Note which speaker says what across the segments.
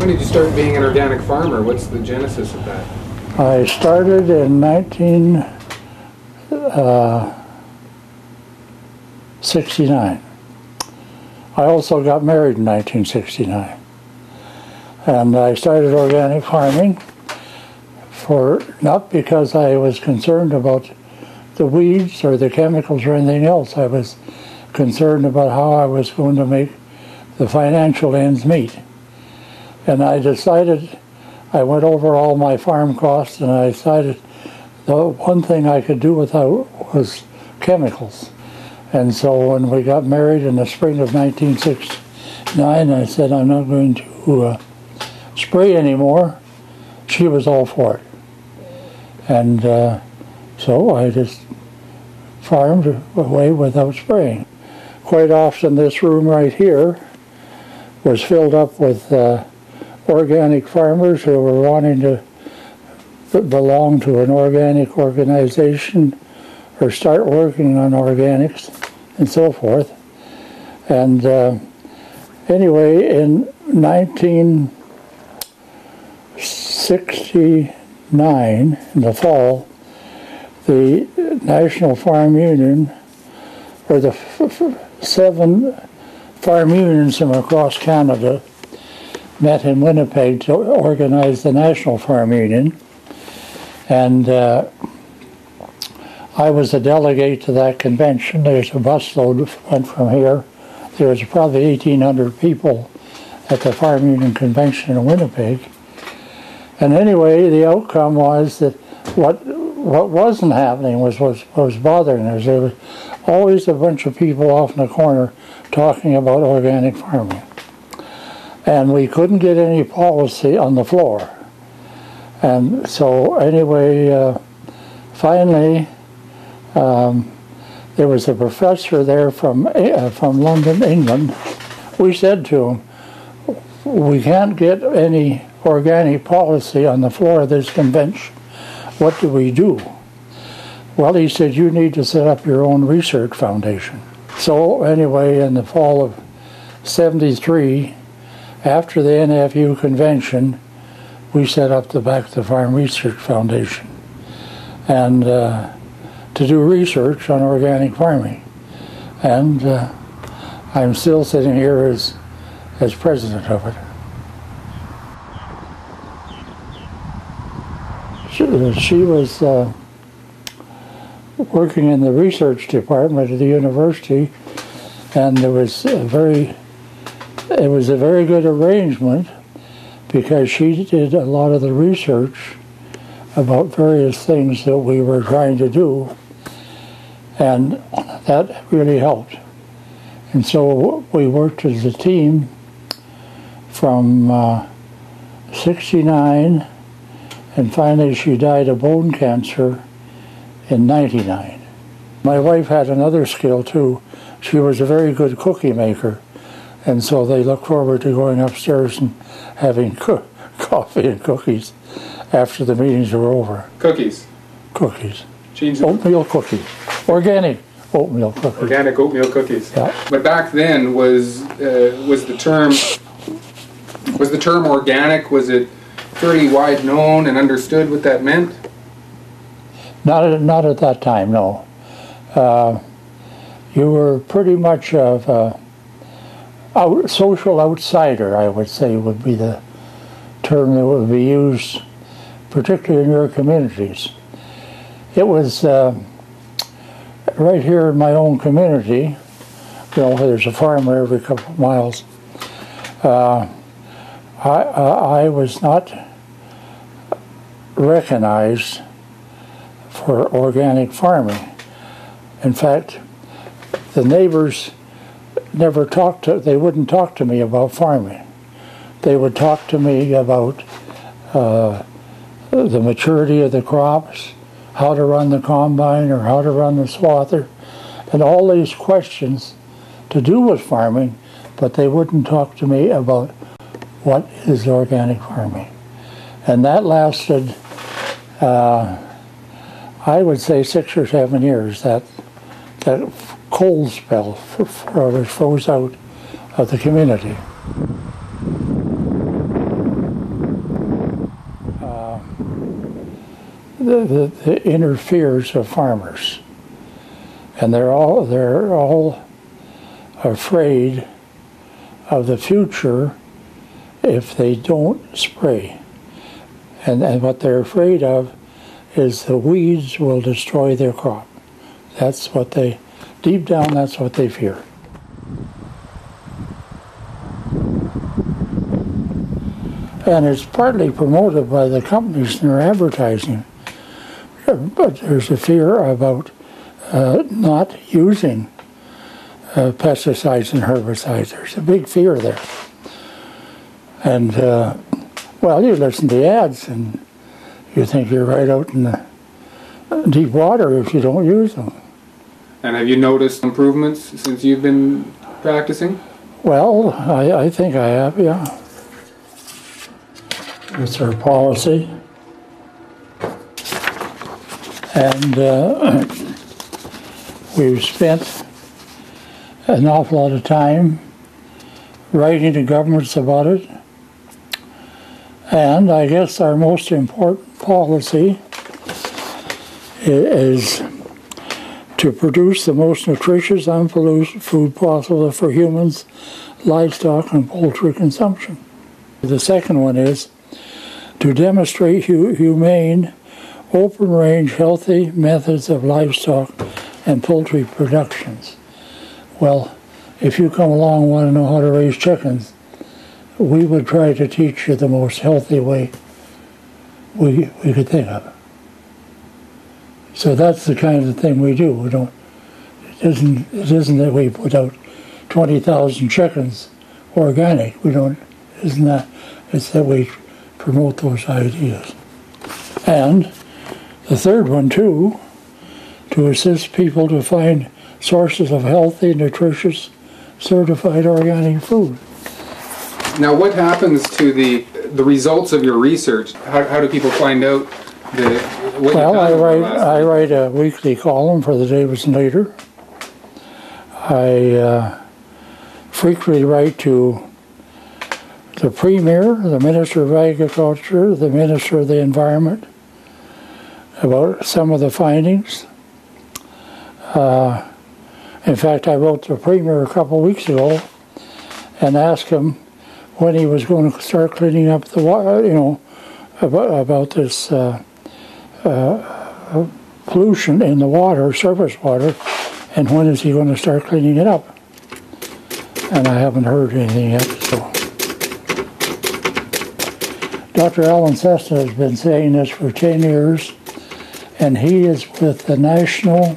Speaker 1: When did you start being an organic farmer? What's the genesis of that?
Speaker 2: I started in 1969. I also got married in 1969. And I started organic farming not because I was concerned about the weeds or the chemicals or anything else. I was concerned about how I was going to make the financial ends meet. And I decided, I went over all my farm costs, and I decided the one thing I could do without was chemicals. And so when we got married in the spring of 1969, I said, I'm not going to spray anymore. She was all for it. And so I just farmed away without spraying. Quite often this room right here was filled up with organic farmers who were wanting to belong to an organic organization or start working on organics and so forth. And anyway, in 1969, in the fall, the National Farm Union, or the 7 farm unions from across Canada, met in Winnipeg to organize the National Farm Union. And I was a delegate to that convention. There's a busload went from here. There was probably 1,800 people at the Farm Union Convention in Winnipeg. And anyway, the outcome was that what wasn't happening was bothering us. There was always a bunch of people off in the corner talking about organic farming. And we couldn't get any policy on the floor. And so anyway, finally, there was a professor there from London, England. We said to him, we can't get any organic policy on the floor of this convention. What do we do? Well, he said, you need to set up your own research foundation. So anyway, in the fall of '73, after the NFU convention, we set up the Back to the Farm Research Foundation, and to do research on organic farming. And I'm still sitting here as president of it. She was working in the research department at the university, and it was a very good arrangement because she did a lot of the research about various things that we were trying to do, and that really helped. And so we worked as a team from '69, and finally she died of bone cancer in '99. My wife had another skill too. She was a very good cookie maker, and so they looked forward to going upstairs and having coffee and cookies after the meetings were over.
Speaker 1: Cookies?
Speaker 2: Cookies. Oatmeal cookies. Organic oatmeal cookies.
Speaker 1: Organic oatmeal cookies.
Speaker 2: Yeah.
Speaker 1: But back then, was the term organic, was it pretty wide known and understood what that meant?
Speaker 2: Not at that time, no. You were pretty much of a social outsider, I would say, would be the term that would be used, particularly in your communities. It was right here in my own community, you know, there's a farmer every couple of miles. I was not recognized for organic farming. In fact, the neighbors never they wouldn't talk to me about farming. They would talk to me about the maturity of the crops, how to run the combine or how to run the swather, and all these questions to do with farming, but they wouldn't talk to me about what is organic farming. And that lasted, I would say, 6 or 7 years, that cold spell froze out of the community. that interferes with farmers, and they're all afraid of the future if they don't spray. And what they're afraid of is the weeds will destroy their crop. That's what they, deep down, that's what they fear. And it's partly promoted by the companies in their advertising. But there's a fear about not using pesticides and herbicides. There's a big fear there. And, well, you listen to the ads and you think you're right out in the deep water if you don't use them. And
Speaker 1: have you noticed improvements since you've been practicing?
Speaker 2: Well, I think I have, yeah. It's our policy. And we've spent an awful lot of time writing to governments about it. And I guess our most important policy is to produce the most nutritious, unpolluted food possible for humans, livestock, and poultry consumption. The second one is to demonstrate humane, open-range, healthy methods of livestock and poultry productions. Well, if you come along and want to know how to raise chickens, we would try to teach you the most healthy way we could think of. So that's the kind of thing we do. We don't. It isn't that we put out 20,000 chickens organic. We don't. Isn't that? It's that we promote those ideas. And the third one too, to assist people to find sources of healthy, nutritious, certified organic food.
Speaker 1: Now, what happens to the results of your research? How do people find out what
Speaker 2: well, I write a weekly column for the Davidson Leader. I frequently write to the Premier, the Minister of Agriculture, the Minister of the Environment about some of the findings. In fact, I wrote to the Premier a couple of weeks ago and asked him when he was going to start cleaning up the water, you know, about this pollution in the water, surface water, and when is he going to start cleaning it up? And I haven't heard anything yet. So, Dr. Alan Cessna has been saying this for 10 years, and he is with the National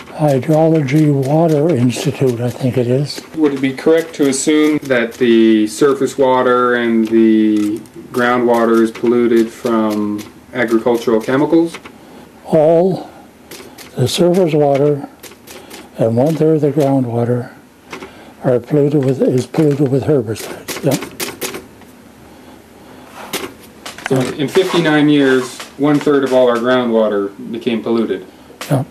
Speaker 2: Hydrology Water Institute, I think it is.
Speaker 1: Would it be correct to assume that the surface water and the groundwater is polluted from agricultural chemicals?
Speaker 2: All the surface water and 1/3 of the groundwater is polluted with herbicides. Yeah.
Speaker 1: So in 59 years, 1/3 of all our groundwater became polluted.
Speaker 2: Yeah.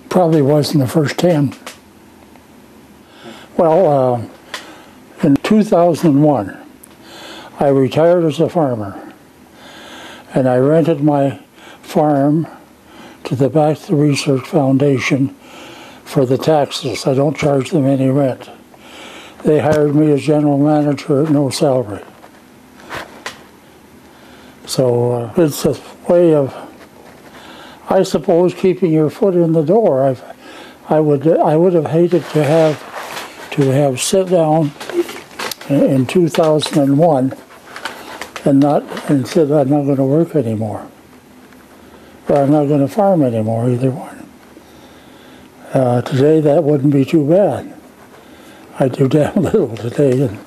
Speaker 2: Probably was in the first 10. Well, in 2001, I retired as a farmer, and I rented my farm to the Back to the Research Foundation for the taxes. I don't charge them any rent. They hired me as general manager at no salary. So it's a way of, I suppose, keeping your foot in the door. I would have hated to have sit down in 2001 and said I'm not going to work anymore, or I'm not going to farm anymore. Either one. Today that wouldn't be too bad. I do damn little today, and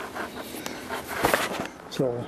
Speaker 2: so.